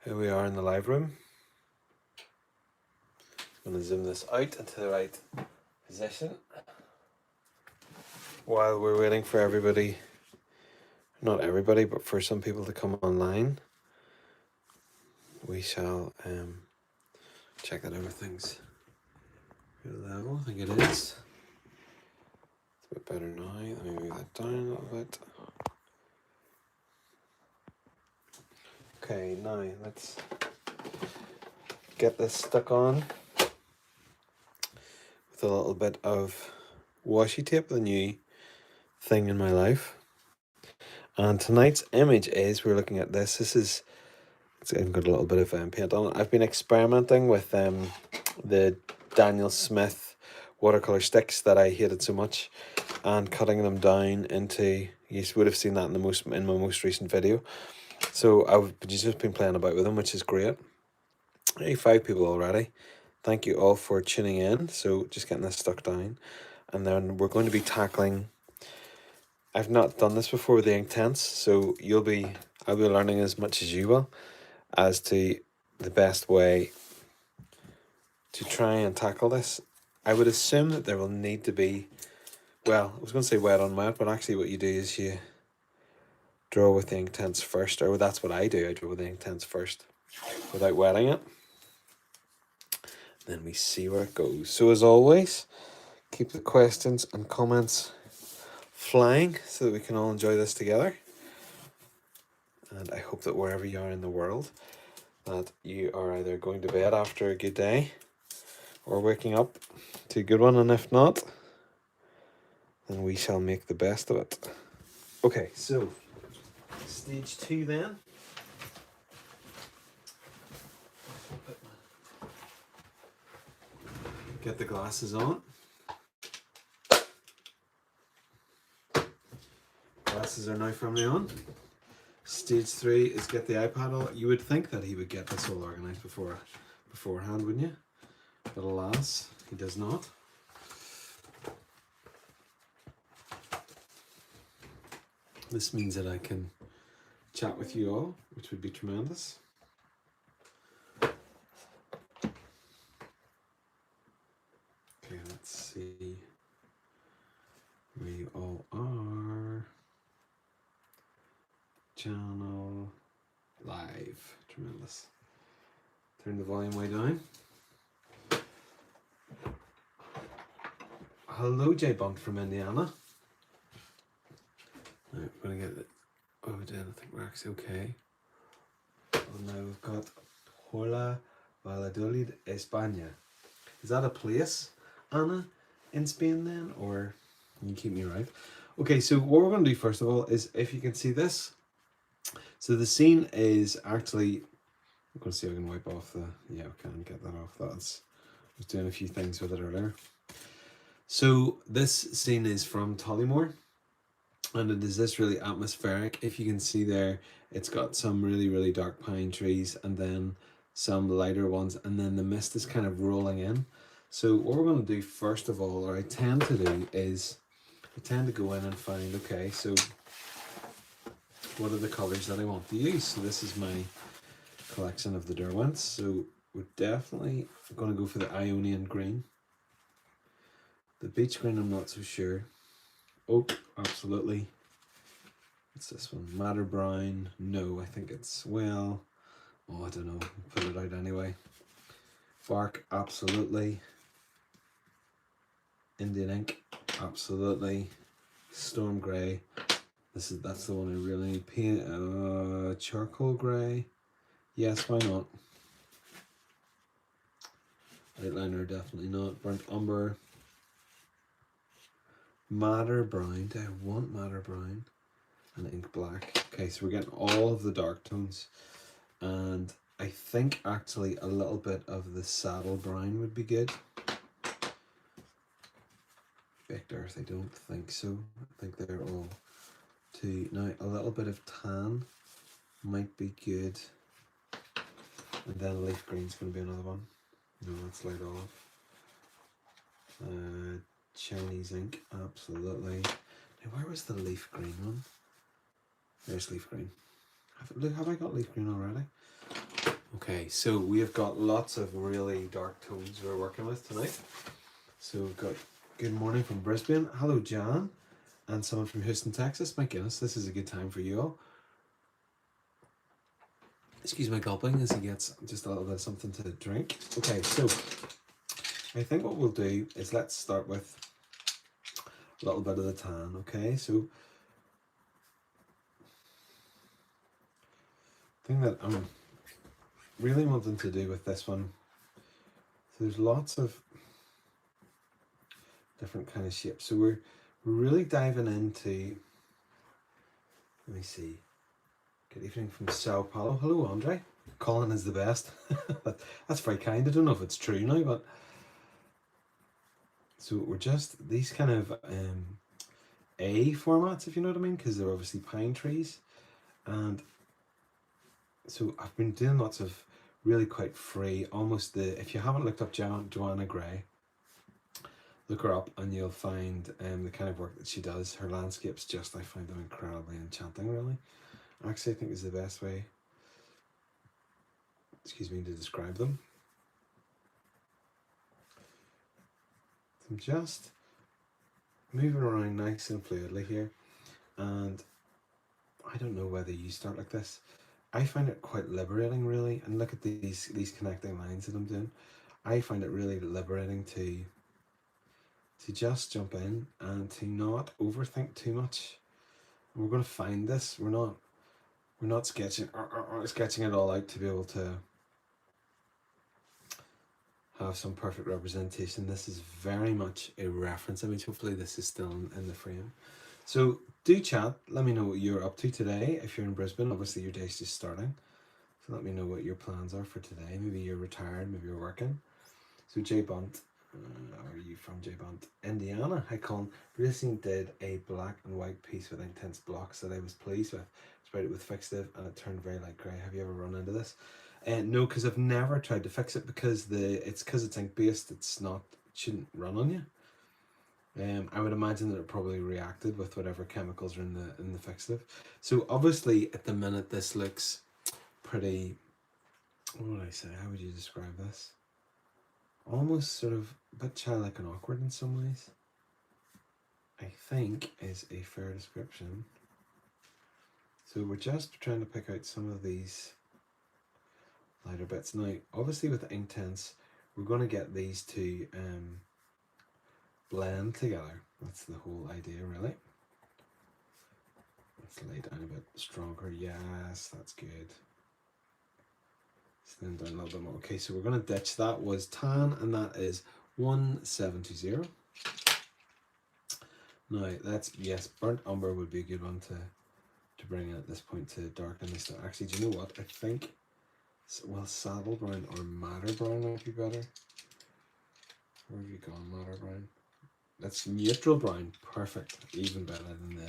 Here we are in the live room. I'm going to zoom this out into the right position while we're waiting for everybody, not everybody, but for some people to come online. We shall check that everything's good level. I think it is. It's a bit better now. Let me move that down a little bit. Okay, now let's get this stuck on with a little bit of washi tape, the new thing in my life. And tonight's image is, we're looking at this. It's got a little bit of paint on it. I've been experimenting with the Daniel Smith watercolor sticks that I hated so much, and cutting them down into, you would have seen that in my most recent video. So I've just been playing about with them, which is great. Hey, 5 people already. Thank you all for tuning in. So just getting this stuck down, and then we're going to be tackling, I've not done this before with the Inktense, so I'll be learning as much as you will as to the best way to try and tackle this. I would assume that there will need to be, well, I was going to say wet on wet, but actually what you do is you draw with the Inktense first, or that's what I do. I draw with the Inktense first without wetting it. Then we see where it goes. So as always, keep the questions and comments flying so that we can all enjoy this together. And I hope that wherever you are in the world, that you are either going to bed after a good day or waking up to a good one, and if not, then we shall make the best of it. Okay, so stage 2 then. Get the glasses on. Glasses are now firmly on. Stage 3 is get the iPad on. You would think that he would get this all organised beforehand, wouldn't you? But alas, he does not. This means that I can chat with you all, which would be tremendous. Okay, let's see where you all are. Channel live, tremendous. Turn the volume way down. Hello, J Bunt from Indiana. Right, we're gonna get it. Oh, we did. I think we're actually okay. Well, now we've got Hola Valladolid, España. Is that a place, Anna, in Spain then, or can you keep me right? Okay, so what we're going to do first of all is, if you can see this, so the scene is actually, I'm going to see if I can wipe off the, yeah, I can get that off. I was doing a few things with it earlier. So this scene is from Tollymore, and it is this really atmospheric. If you can see there, it's got some really, really dark pine trees and then some lighter ones, and then the mist is kind of rolling in. So what we're going to do first of all, or I tend to do, is I tend to go in and find, okay, so what are the colours that I want to use? So this is my collection of the Derwents. So we're definitely going to go for the Ionian green. The beach green, I'm not so sure. Oak, absolutely. What's this one? Madder brown. No, I think it's, well, oh, I don't know. Put it out anyway. Bark, absolutely. Indian ink, absolutely. Storm grey. That's the one I really need. Paint, charcoal grey. Yes, why not? Outliner, definitely not. Burnt umber. Madder brown. Do I want madder brown? And ink black. Okay, so we're getting all of the dark tones. And I think actually a little bit of the saddle brown would be good. Baked earth, I don't think so. I think they're all too. Now, a little bit of tan might be good. And then leaf green's going to be another one. No, that's light olive. Chinese ink, absolutely. Now, where was the leaf green one? There's leaf green. Have I got leaf green already? Okay, so we have got lots of really dark tones we're working with tonight. So we've got good morning from Brisbane. Hello, Jan. And someone from Houston, Texas. My goodness, this is a good time for you all. Excuse my gulping as he gets just a little bit of something to drink. Okay, so I think what we'll do is let's start with a little bit of the tan, okay? So the thing that I'm really wanting to do with this one, so there's lots of different kind of shapes. So we're really diving into, let me see. Good evening from Sao Paulo. Hello, Andre. Colin is the best. That's very kind. I don't know if it's true now, but so we're just these kind of A formats, if you know what I mean, because they're obviously pine trees, and so I've been doing lots of really quite free, almost the. If you haven't looked up Joanna Gray, look her up and you'll find the kind of work that she does. Her landscapes just, I find them incredibly enchanting, really. Actually, I think is the best way, excuse me, to describe them. So I'm just moving around nice and fluidly here, and I don't know whether you start like this. I find it quite liberating, really, and look at these connecting lines that I'm doing. I find it really liberating to just jump in and to not overthink too much. And we're going to find this. We're not sketching it all out to be able to have some perfect representation. This is very much a reference image. Hopefully this is still in the frame. So do chat. Let me know what you're up to today. If you're in Brisbane, obviously your day's just starting. So let me know what your plans are for today. Maybe you're retired, maybe you're working. So Jay Bunt, are you from Jay Bunt? Indiana. Hi Colin. Racing did a black and white piece with Inktense blocks that I was pleased with. Sprayed it with fixative and it turned very light grey. Have you ever run into this? No, because I've never tried to fix it because it's ink based. It shouldn't run on you. I would imagine that it probably reacted with whatever chemicals are in the fixative. So obviously at the minute this looks pretty, what would I say? How would you describe this? Almost sort of a bit childlike and awkward in some ways, I think is a fair description. So we're just trying to pick out some of these lighter bits. Now, obviously with Inktense, we're going to get these to blend together. That's the whole idea, really. Let's lay down a bit stronger. Yes, that's good. Then down a little bit more. Okay, so we're going to ditch that was tan, and that is 1720. Now that's, yes, burnt umber would be a good one to bring in at this point to darken this down. Actually, do you know what? I think, well, saddle brown or madder brown might be better. Where have you gone, madder brown? That's neutral brown. Perfect. Even better than the.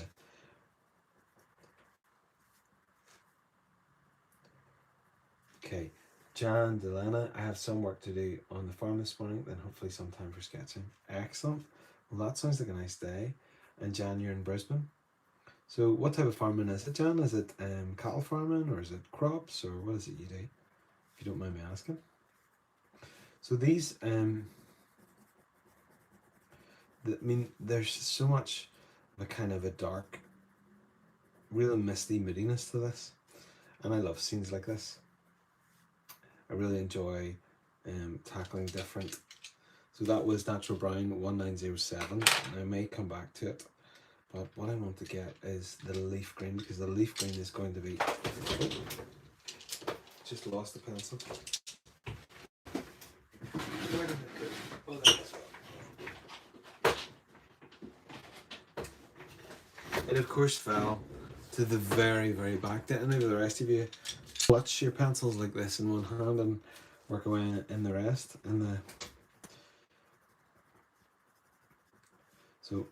Okay. Jan, Delana, I have some work to do on the farm this morning, then hopefully some time for sketching. Excellent. Well, that sounds like a nice day. And Jan, you're in Brisbane. So what type of farming is it, Jan? Is it cattle farming, or is it crops, or what is it you do? If you don't mind me asking. So these, I mean, there's so much of a kind of a dark, real misty moodiness to this. And I love scenes like this. I really enjoy tackling different. So that was Natural Brown 1907, and I may come back to it. But what I want to get is the leaf green, because the leaf green is going to be. Oh, just lost the pencil. Where did it go? Oh, there it is. It of course fell to the very, very back. Did any of the rest of you clutch your pencils like this in one hand and work away in the rest? So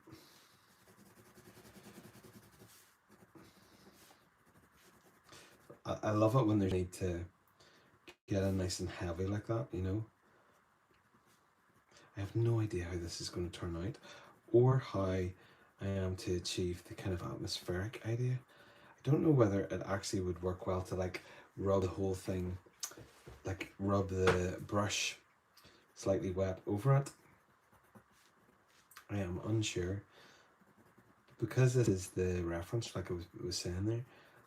I love it when there's need to get in nice and heavy like that, you know. I have no idea how this is going to turn out, or how I am to achieve the kind of atmospheric idea. I don't know whether it actually would work well to like rub the whole thing like rub the brush slightly wet over it. I am unsure. Because this is the reference, like I was saying there,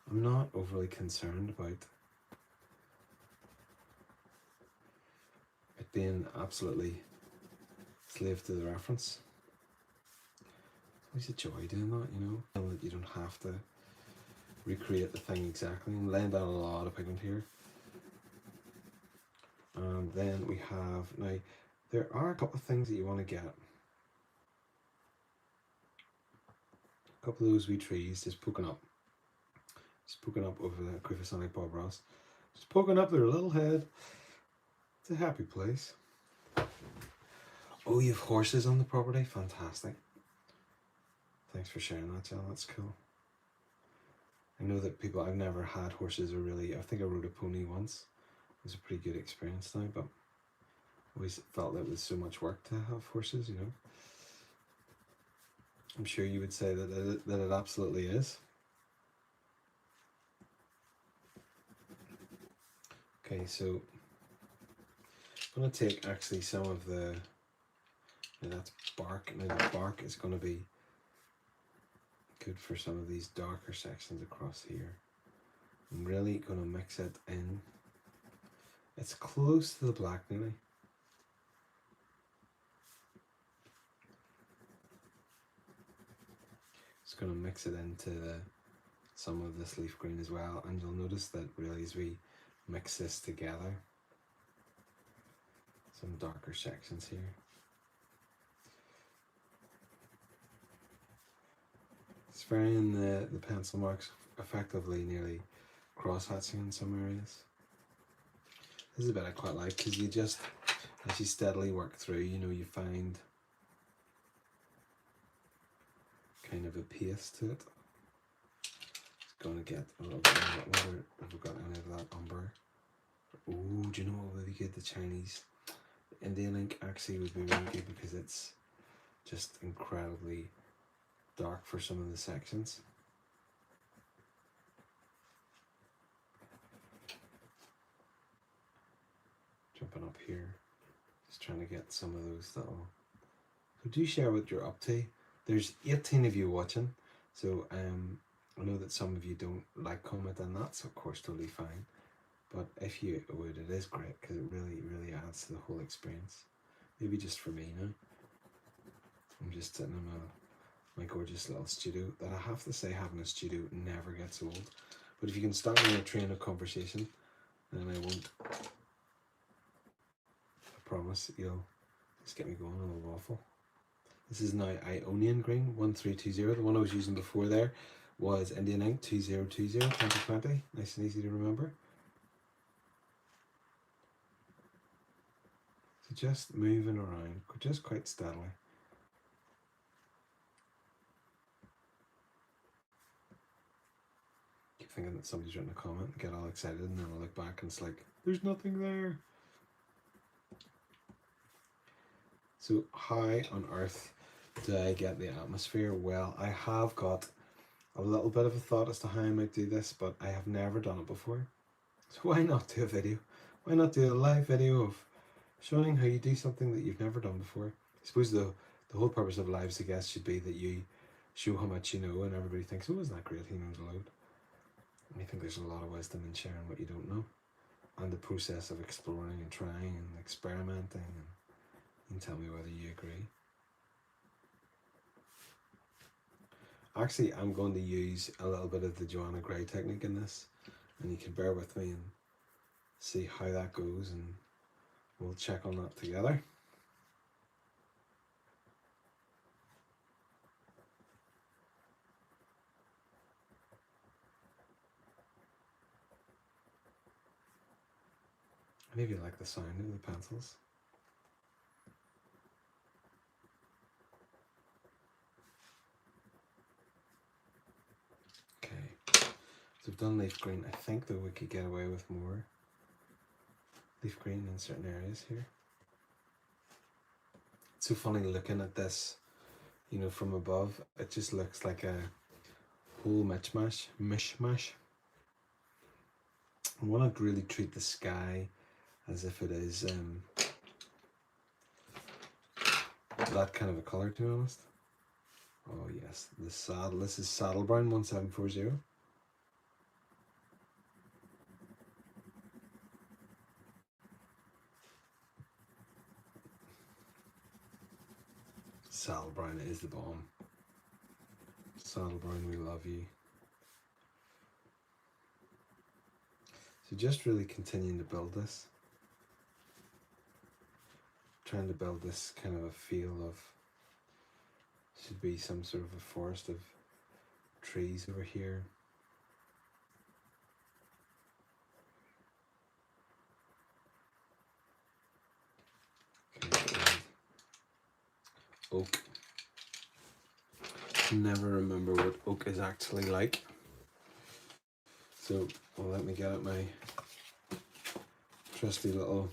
I'm not overly concerned about it being absolutely slave to the reference. It's always a joy doing that, you know, and that you don't have to recreate the thing exactly. I'm laying down a lot of pigment here. And then we have, now, there are a couple of things that you want to get. A couple of those wee trees just poking up. Just poking up over the Quifasonic Bob Ross. Just poking up their little head. It's a happy place. Oh, you have horses on the property? Fantastic. Thanks for sharing that, Jill. That's cool. I know that people, I've never had horses, or really, I think I rode a pony once. It was a pretty good experience now, but I always felt that it was so much work to have horses, you know. I'm sure you would say that it absolutely is. Okay, so I'm going to take actually some of the, that's bark. Now the bark is going to be good for some of these darker sections across here. I'm really going to mix it in. It's close to the black nearly. Just going to mix it into some of this leaf green as well, and you'll notice that really as we mix this together, some darker sections here. It's varying the pencil marks effectively nearly cross-hatching in some areas. This is a bit I quite like, because you just, as you steadily work through, you know, you find kind of a pace to it. It's going to get a little bit of that whether have we got any of that umber. Oh, do you know what would be good? The Chinese Indian ink actually would be really good, because it's just incredibly dark for some of the sections. Jumping up here, just trying to get some of those little. So do share what you're up to. There's 18 of you watching, so I know that some of you don't like comment, and that's of course totally fine. But if you would, it is great, because it really adds to the whole experience. Maybe just for me now. I'm just sitting in my gorgeous little studio that I have to say, having a studio never gets old. But if you can start me on a train of conversation, then I won't. I promise you'll just get me going on a waffle. This is now Ionian Green 1320. The one I was using before there was Indian Ink 2020 2020. Nice and easy to remember. So just moving around, just quite steadily. Keep thinking that somebody's written a comment and get all excited, and then I'll look back and it's like, there's nothing there. So how on earth do I get the atmosphere? Well, I have got a little bit of a thought as to how I might do this, but I have never done it before. So why not do a video? Why not do a live video of showing how you do something that you've never done before? I suppose the whole purpose of lives, I guess, should be that you show how much you know, and everybody thinks, oh, isn't that great, he knows a load. And I think there's a lot of wisdom in sharing what you don't know, and the process of exploring and trying and experimenting, and you can tell me whether you agree. Actually, I'm going to use a little bit of the Joanna Gray technique in this, and you can bear with me and see how that goes, and we'll check on that together. Maybe you like the sound of the pencils. Okay, so we've done leaf green. I think that we could get away with more leaf green in certain areas here. It's so funny looking at this, you know, from above. It just looks like a whole mishmash. I want to really treat the sky as if it is that kind of a colour, to be honest. Oh yes, this is Saddle Brown 1740. Saddle Brown is the bomb. Saddle Brown, we love you. So just really continuing to build this. Trying to build this kind of a feel of, should be some sort of a forest of trees over here. Okay, oak. Never remember what oak is actually like. So, well, let me get out my trusty little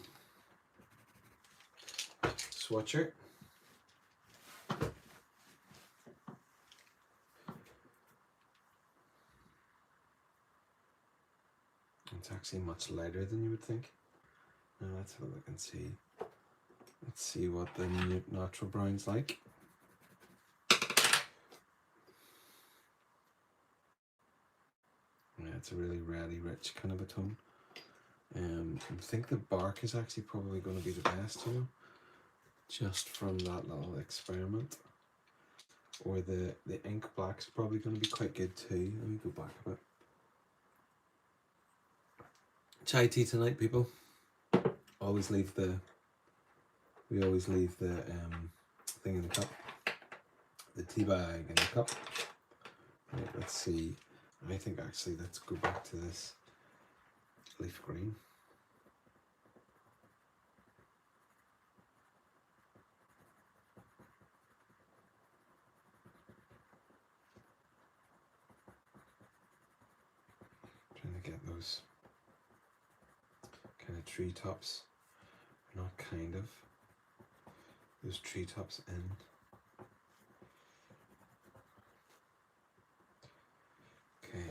swatcher. It's actually much lighter than you would think. Now let's have a look and see. Let's see what the natural brown's like. Yeah, it's a really reddy rich kind of a tone. I think the bark is actually probably going to be the best, you know, just from that little experiment. Or the ink black's probably going to be quite good too. Let me go back a bit. Chai tea tonight, people. We always leave the thing in the cup, the tea bag in the cup. Right, let's see. I think actually let's go back to this leaf green. Trying to get those kind of treetops, not kind of, those treetops in. Okay,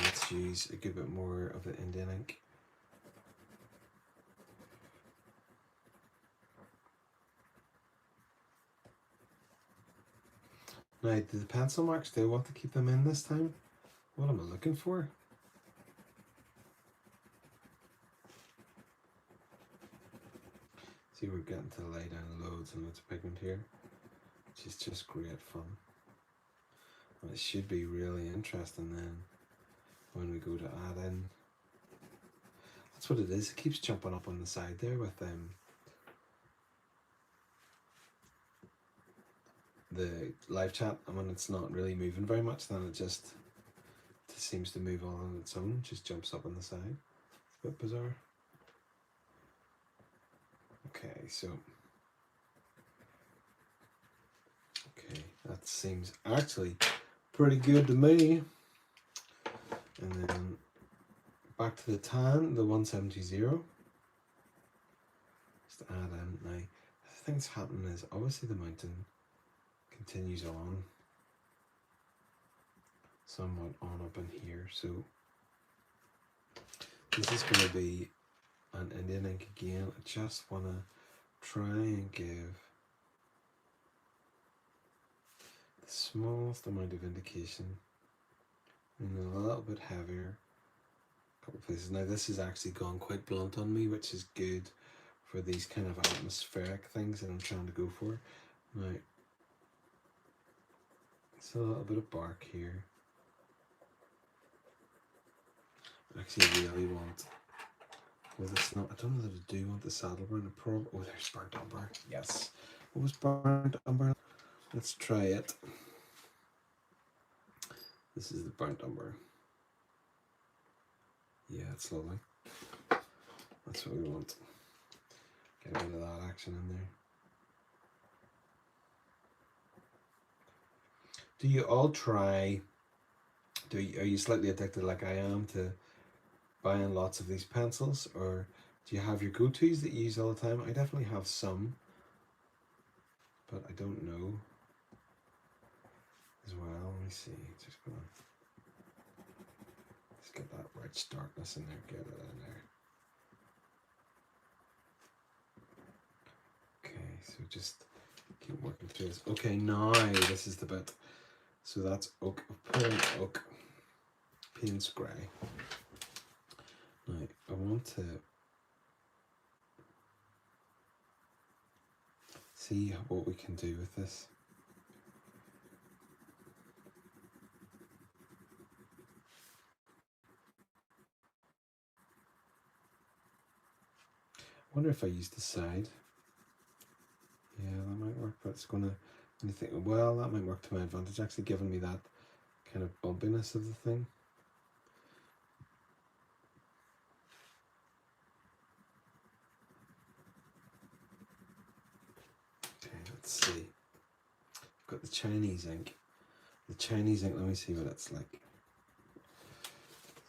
let's use a good bit more of the Indian ink. Now, do the pencil marks, do I want to keep them in this time? What am I looking for? See, we're getting to lay down loads and loads of pigment here, which is just great fun. And it should be really interesting then when we go to add in. That's what it is. It keeps jumping up on the side there with the live chat, and when it's not really moving very much, then it just seems to move all on its own, just jumps up on the side. It's a bit bizarre. Okay, so that seems actually pretty good to me. And then back to the tan, the 170. Just add in. Now, the thing that's happening is obviously the mountain continues on somewhat on up in here, so this is going to be an Indian ink again. I just want to try and give the smallest amount of indication, and a little bit heavier. A couple places. Now this has actually gone quite blunt on me, which is good for these kind of atmospheric things that I'm trying to go for. Now, it's a little bit of bark here. I actually really want, well, it's not, I don't know that I do want the saddle burn. Oh, there's burnt umber. Yes. What was burnt umber? Let's try it. This is the burnt umber. Yeah, it's lovely. That's what we want. Get a bit of that action in there. Do you all try, are you slightly addicted like I am to buying lots of these pencils, or do you have your go-tos that you use all the time? I definitely have some, but I don't know as well. Let me see, just gonna, let's get that rich darkness in there, get it in there. so just keep working through this. Okay, now this is the bit. So that's oak, pouring oak, paints grey. Now I want to see what we can do with this. I wonder if I use the side. Yeah, that might work, but it's gonna, you think, well, that might work to my advantage, actually giving me that kind of bumpiness of the thing. Okay, let's see. I've got the Chinese ink. The Chinese ink, let me see what it's like.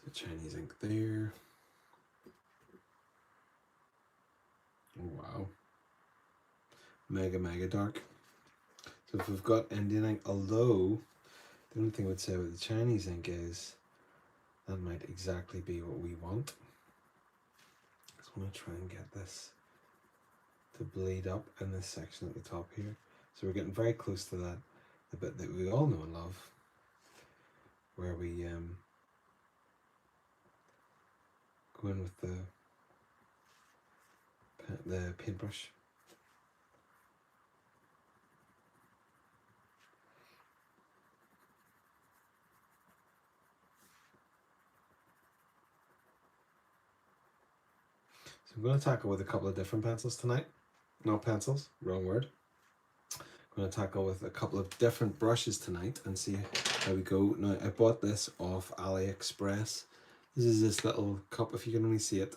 The Chinese ink there. Oh, wow. Mega dark. So if we've got Indian ink, although the only thing I would say with the Chinese ink is that might exactly be what we want. I just want to try and get this to bleed up in this section at the top here. So we're getting very close to that, the bit that we all know and love, where we go in with the paintbrush. So I'm going to tackle with a couple of different pencils tonight. Not pencils, wrong word. I'm going to tackle with a couple of different brushes tonight and see how we go. Now, I bought this off AliExpress. This is this little cup, if you can only see it.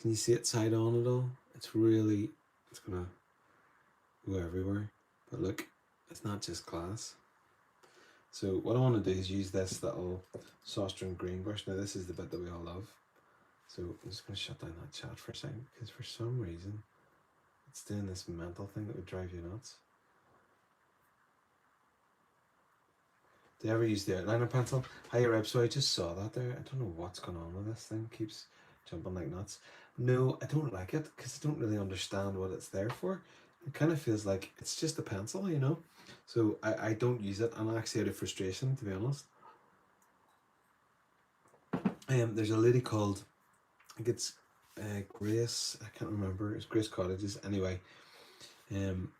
Can you see it side on at all? It's really, it's going to go everywhere. But look, it's not just glass. So what I want to do is use this little Sawstring green brush. Now this is the bit that we all love. So I'm just going to shut down that chat for a second because for some reason it's doing this mental thing that would drive you nuts. Do you ever use the outliner pencil? Hi, Reb. So I just saw that there. I don't know what's going on with this thing. It keeps jumping like nuts. No, I don't like it because I don't really understand what it's there for. It kind of feels like it's just a pencil, you know? So I don't use it, and actually out of frustration, to be honest. There's a lady called, I think it's Grace, I can't remember, it's Grace Cottages. Anyway,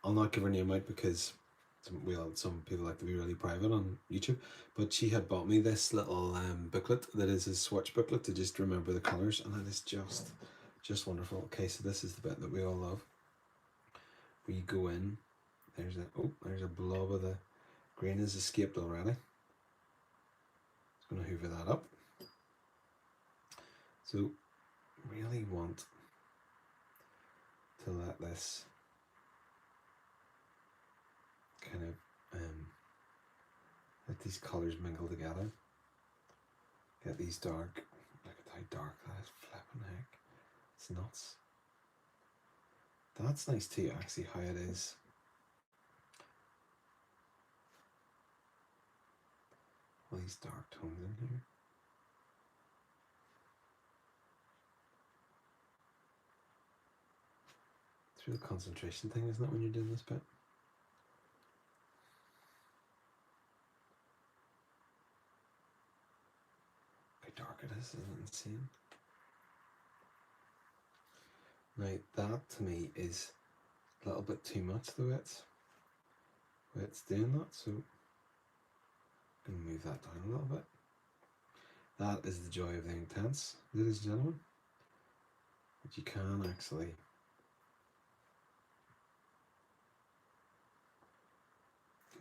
I'll not give her name out because some people like to be really private on YouTube, but she had bought me this little booklet that is a swatch booklet to just remember the colours, and it is just wonderful. Okay, so this is the bit that we all love. Where you go in, there's a blob of the green has escaped already. Just going to hoover that up. So really want to let this kind of let these colours mingle together. Get these dark. Look at how dark that is. Flipping heck, it's nuts. That's nice too, actually, how it is. All these dark tones in here. It's a real concentration thing, isn't it, when you're doing this bit? How dark it is, isn't it insane? Now that to me is a little bit too much the way it's doing that, so I'm going to move that down a little bit. That is the joy of the Inktense, ladies and gentlemen. But you can actually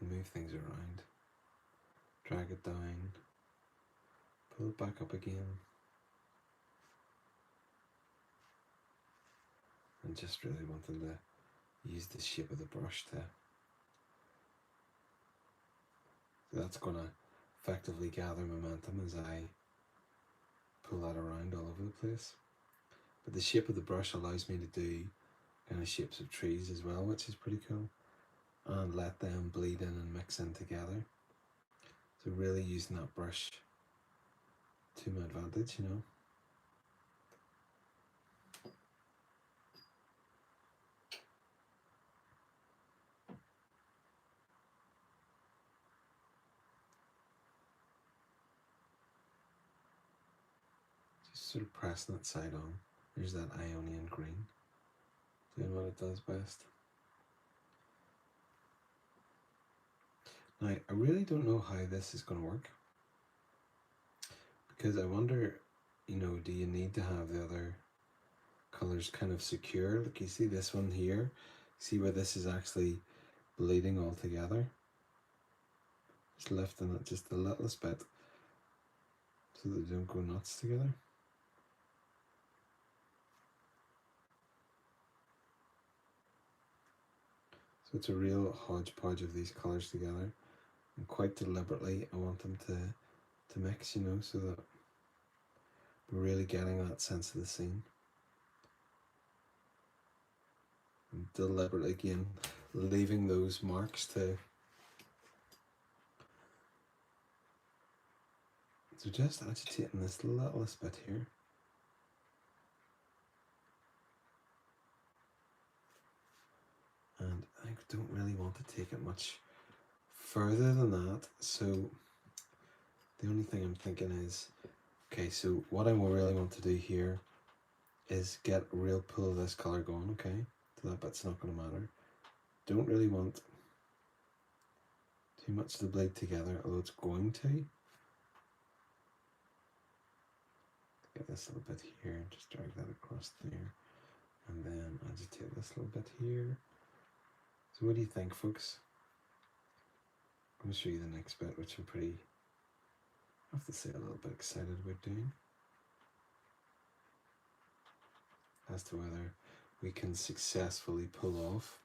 move things around, drag it down, pull it back up again, and just really wanting to use the shape of the brush to, so that's going to effectively gather momentum as I pull that around all over the place. But the shape of the brush allows me to do kind of shapes of trees as well, which is pretty cool, and let them bleed in and mix in together. So really using that brush to my advantage, you know. Just sort of pressing that side on. There's that Ionian green, doing what it does best. Now, I really don't know how this is going to work, because I wonder, do you need to have the other colors kind of secure? Like, you see this one here, see where this is actually bleeding all together? Just lifting it just the littlest bit so that they don't go nuts together. So it's a real hodgepodge of these colours together, and quite deliberately I want them to mix, so that we're really getting that sense of the scene. And deliberately, again, leaving those marks to... So just agitating this littlest bit here. And I don't really want to take it much further than that, so the only thing I'm thinking is, okay, so what I really want to do here is get a real pull of this colour going, okay? So that bit's not going to matter. Don't really want too much to bleed together, although it's going to. Get this little bit here and just drag that across there, and then agitate this little bit here. So what do you think, folks? I'm going to show you the next bit, which I'm pretty, I have to say, a little bit excited about doing, as to whether we can successfully pull off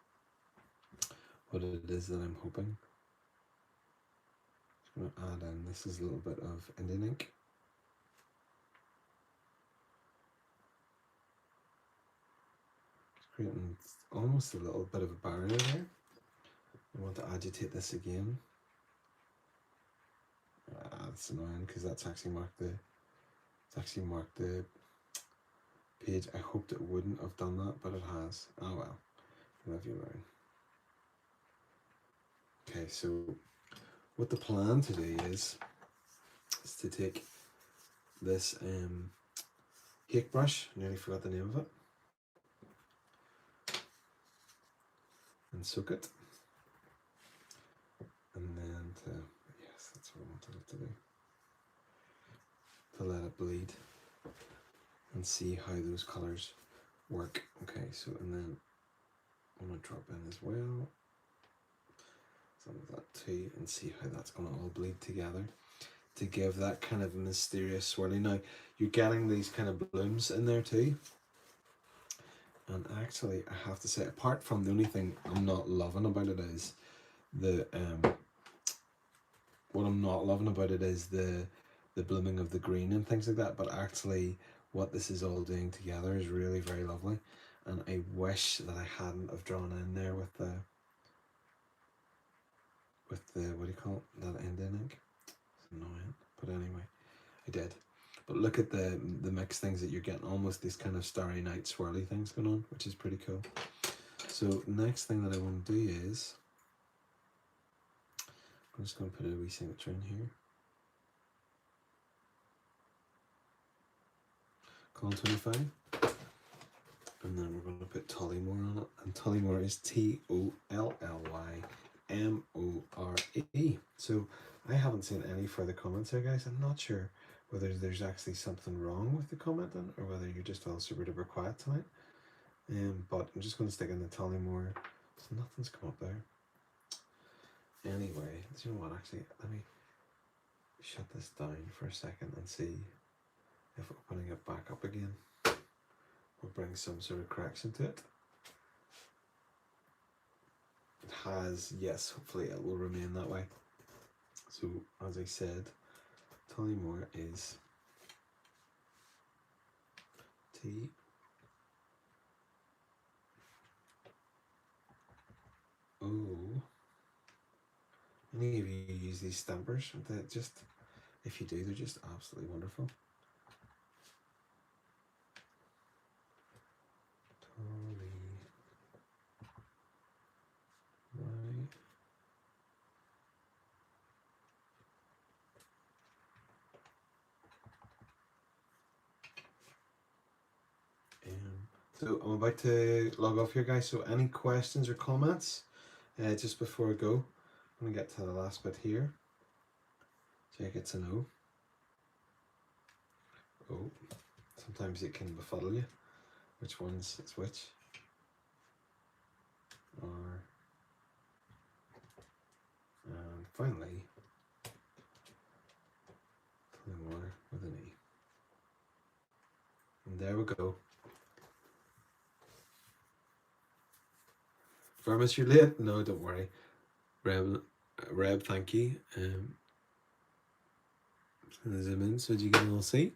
what it is that I'm hoping. I'm going to add in, this is a little bit of Indian ink. Just creating almost a little bit of a barrier there. I want to agitate this again. That's annoying because that's actually marked the page. I hoped it wouldn't have done that, but it has. Oh well, live you learn. Okay, so what the plan today is to take this hake brush, nearly forgot the name of it, and soak it, and then yes, that's what I wanted it to do, to let it bleed and see how those colours work. Okay, so and then I'm going to drop in as well some of that too, and see how that's going to all bleed together to give that kind of mysterious swirly. Now you're getting these kind of blooms in there too, and actually I have to say, apart from the only thing I'm not loving about it is the what I'm not loving about it is the blooming of the green and things like that, but actually what this is all doing together is really very lovely, and I wish that I hadn't have drawn in there with the what do you call it, that Indian ink. It's annoying, but anyway, I did. But look at the mixed things that you're getting, almost these kind of starry night swirly things going on, which is pretty cool. So next thing that I want to do is, I'm just going to put a wee signature in here. Column 25. And then we're going to put Tollymore on it. And Tollymore is Tollymore. So I haven't seen any further comments here, guys. I'm not sure whether there's actually something wrong with the commenting or whether you're just all super duper quiet tonight. But I'm just going to stick in the Tollymore. So nothing's come up there. Anyway, do you know what? Actually, let me shut this down for a second and see if opening it back up again will bring some sort of correction to it. It has, yes, hopefully it will remain that way. So, as I said, Tollymore is T O. Any of you use these stampers? They're just, if you do, they're just absolutely wonderful. Right. So I'm about to log off here, guys. So any questions or comments just before I go? I'm going to get to the last bit here. Check it to know. Oh, sometimes it can befuddle you. Which ones is which? Or, and finally, filling water with an E. And there we go. Vermis, you're late? No, don't worry. Reb, thank you. Zoom in so you can all see.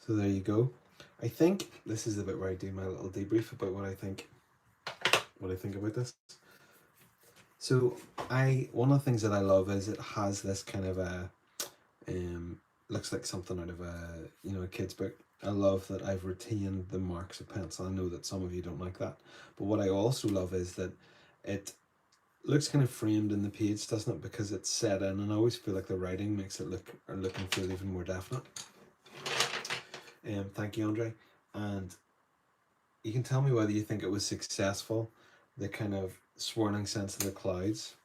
So there you go. I think this is the bit where I do my little debrief about what I think about this. So one of the things that I love is it has this kind of a looks like something out of a kid's book. I love that I've retained the marks of pencil. I know that some of you don't like that, but what I also love is that it looks kind of framed in the page, doesn't it? Because it's set in, and I always feel like the writing makes it look and feel even more definite. Thank you, Andre. And you can tell me whether you think it was successful, the kind of swirling sense of the clouds.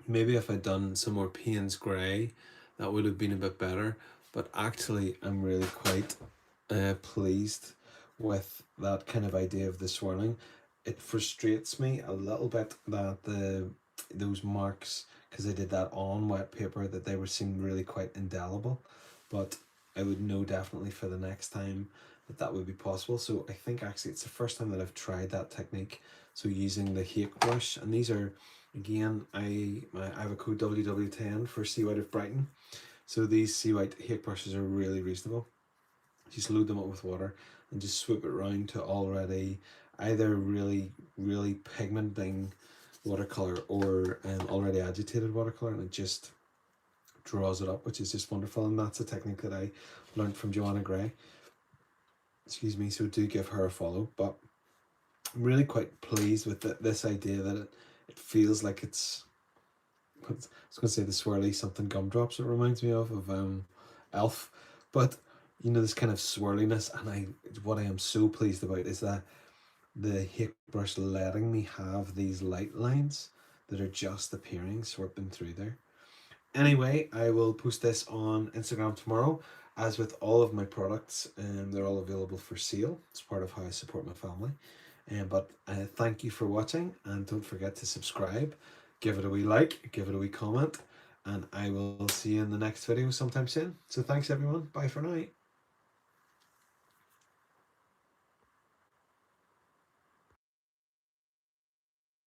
Maybe if I'd done some more Payne's grey, that would have been a bit better. But actually, I'm really quite pleased with that kind of idea of the swirling. It frustrates me a little bit that those marks, because I did that on wet paper, that they were seem really quite indelible. But I would know definitely for the next time that would be possible. So I think actually it's the first time that I've tried that technique. So using the Hake brush, and these are, again, I have a code WW10 for Sea White of Brighton. So these Sea White Hake brushes are really reasonable. Just load them up with water and just swoop it around to already either really pigmenting watercolor or already agitated watercolor, and it just draws it up, which is just wonderful. And that's a technique that I learned from Joanna Gray. Excuse me, so do give her a follow. But I'm really quite pleased with this idea that it feels like it's, I was going to say the swirly something gumdrops it reminds me of Elf, but you know, this kind of swirliness. And what I am so pleased about is that the Hake brush letting me have these light lines that are just appearing, sweeping through there. Anyway, I will post this on Instagram tomorrow. As with all of my products, they're all available for sale. It's part of how I support my family. But thank you for watching, and don't forget to subscribe, give it a wee like, give it a wee comment, and I will see you in the next video sometime soon. So thanks everyone, bye for now.